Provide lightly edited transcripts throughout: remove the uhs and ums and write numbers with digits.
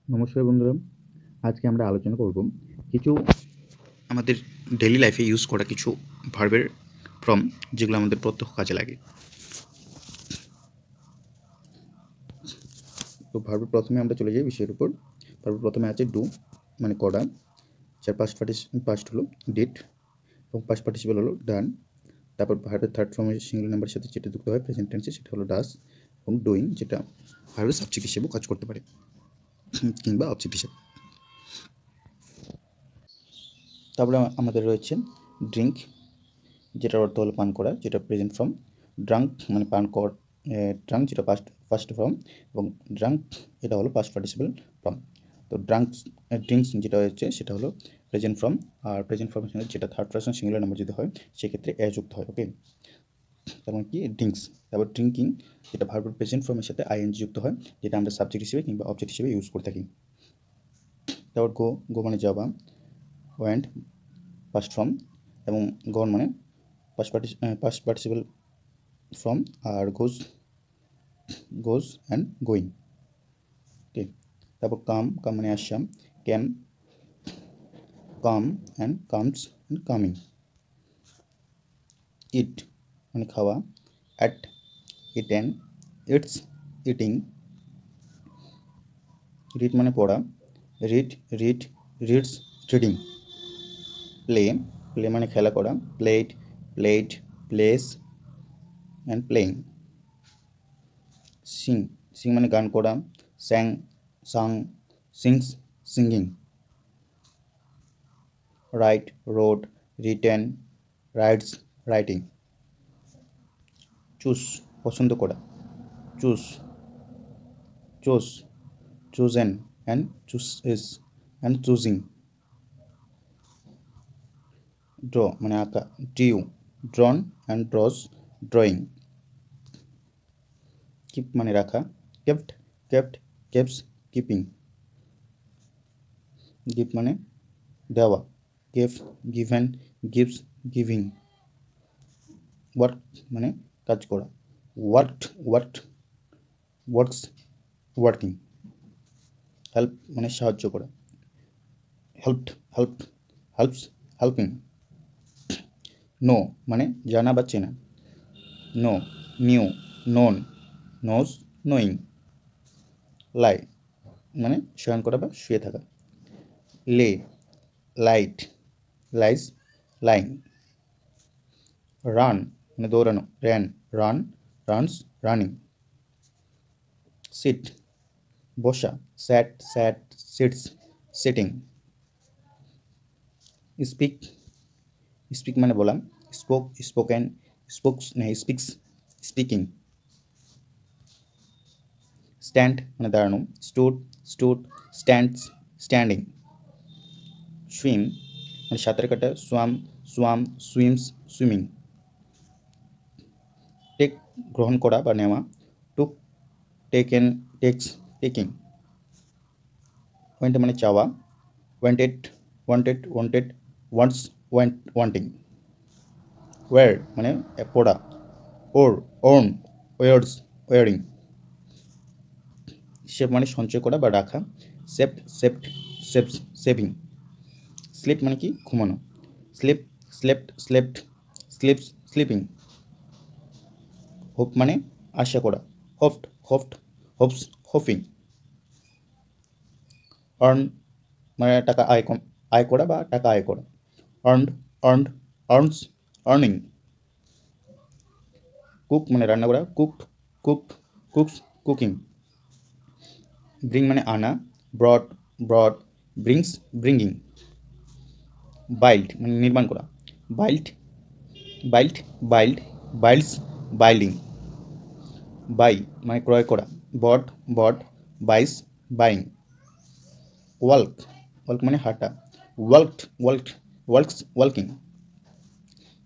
নমস্কার বন্ধুরা, আজকে আমরা আলোচনা করব কিছু আমাদের ডেইলি লাইফে ইউজ করা কিছু ভার্বের ফর্ম যেগুলো আমাদের প্রত্যক্ষ কাজে লাগে। তো ভার্বের প্রথমে আমরা চলে যাই বিষয়ের উপর। ভার্বের প্রথমে আছে ডু মানে করা, যার পাস্ট হলো ডিড এবং পাস্ট পার্টিসিপল হলো ডান। তারপর ভার্বের থার্ড ফর্মের সিঙ্গুলার নাম্বারের সাথে যেটা যুক্ত হয় প্রেজেন্ট টেন্সে সেটা হলো ডাস, এবং ডুইং যেটা ভার্বের সাবজেক্ট হিসেবেও কাজ করতে পারে কিংবা অবজেক্ট হিসেবে। তারপরে আমাদের রয়েছে ড্রিঙ্ক, যেটার অর্থ হলো পান করা, যেটা প্রেজেন্ট ফর্ম। ড্রাঙ্ক মানে পান কর, ড্রাঙ্ক যেটা ফার্স্ট ফর্ম, এবং ড্রাঙ্ক এটা হলো পাস্ট পার্টিসিপল ফর্ম। তো ড্রিঙ্কস যেটা হচ্ছে সেটা হলো প্রেজেন্ট ফর্ম, আর প্রেজেন্ট ফর্মের সঙ্গে যেটা থার্ড পারসন সিঙ্গুলার নাম্বার যদি হয় সেক্ষেত্রে এ যুক্ত হয়। ওকে, তার মানে কি ড্রিঙ্কস। তারপর ড্রিঙ্কিং যেটা ভার্বের প্রেজেন্ট ফর্মের সাথে আইএনজি যুক্ত হয়, যেটা আমরা সাবজেক্ট হিসেবে কিংবা অবজেক্ট হিসেবে ইউজ করে থাকি। তারপর গো মানে যাওয়া, ওয়েন্ট পাস্ট ফর্ম, এবং গন মানে পাস্ট পার্টিসিপল ফর্ম, আর গোজ অ্যান্ড গোয়িং। ওকে, তারপর কাম মানে আসাম, came come and comes and coming. Eat মানে খাওয়া, ate eaten, eats eating. Read মানে পড়া, রিডস রিডিং। প্লে মানে খেলা করা, played, plays and playing. Sing মানে গান করা, sang, sings, singing. Write, wrote, written, writes, writing. Choose পছন্দ করা, chosen and chooses and choosing. Draw মানে আঁকা, drawn and draws, drawing. Keep মানে রাখা, কেপ্ট, কেপস, কিপিং। গিভ মানে দেওয়া, গিভেন, গিভস, গিভিং। ওয়ার্ক মানে কাজ করা, ওয়ার্কস, ওয়ার্কিং। হেল্প মানে সাহায্য করা, হেল্পস, হেল্পিং। নো মানে জানা বা চেনা, নিউ, নোন, নোজ, নোয়িং। লাই মানে শয়ন করা বা শুয়ে থাকা, লাইট, লাইস, লাইং। রান মানে দৌড়ানো, রানস, রানিং। সিট বসা, স্যাট, সিটস, সিটিং। স্পিক মানে বলা, স্পোকেন, স্পিক্স, স্পিকিং। স্ট্যান্ড মানে দাঁড়ানো, স্টুড, স্ট্যান্ডিং। সুইম মানে সাঁতার কাটা, সুইমস, সুইমিং। টেক গ্রহণ করা বা নেওয়া, টুক, টেকেন, টেকিং। ওয়েন্ট মানে চাওয়া, ওয়ান্টেড, ওয়ান্টিং। ওয়্যার মানে পড়া, ওর্ন, ওয়ারিং। সেভ মানে সঞ্চয় করা বা রাখা, সেভিং। স্লিপ মানে কি ঘুমানো, স্লিপিং। হোপ মানে আশা করা, হোপিং। আর্ন মানে টাকা আয় করা বা টাকা আয় করা, আর্নস, আর্নিং। কুক মানে রান্না করা, কুকস, কুকিং। ব্রিং মানে আনা, ব্রড, ব্রিঙ্গিং। বাইল্ড মানে নির্মাণ করা, বাইল্ডস, বাইলিং। বাই মানে ক্রয় করা, বট, বাইং। ওয়াল্ক মানে হাঁটা, ওয়াল্কিং।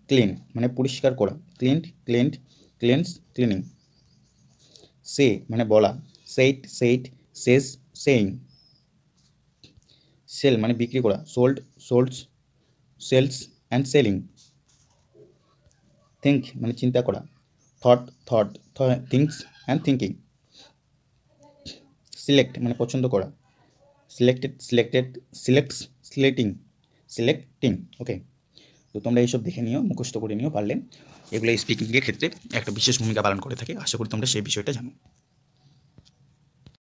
ক্লিন মানে পরিষ্কার করা, ক্লিনিং। সে মানে বলা, সেইং। সেল মানে বিক্রি করা, সেলস অ্যান্ড সেলিং। থিঙ্ক মানে চিন্তা করা, থিংস অ্যান্ড থিঙ্কিং। সিলেক্ট মানে পছন্দ করা, সিলেক্টিং। ওকে, তো তোমরা এইসব দেখে নিও, মুখস্থ করে নিও পারলে। এগুলো স্পিকিংয়ের ক্ষেত্রে একটা বিশেষ ভূমিকা পালন করে থাকে। আশা করি তোমরা সেই বিষয়টা জানো।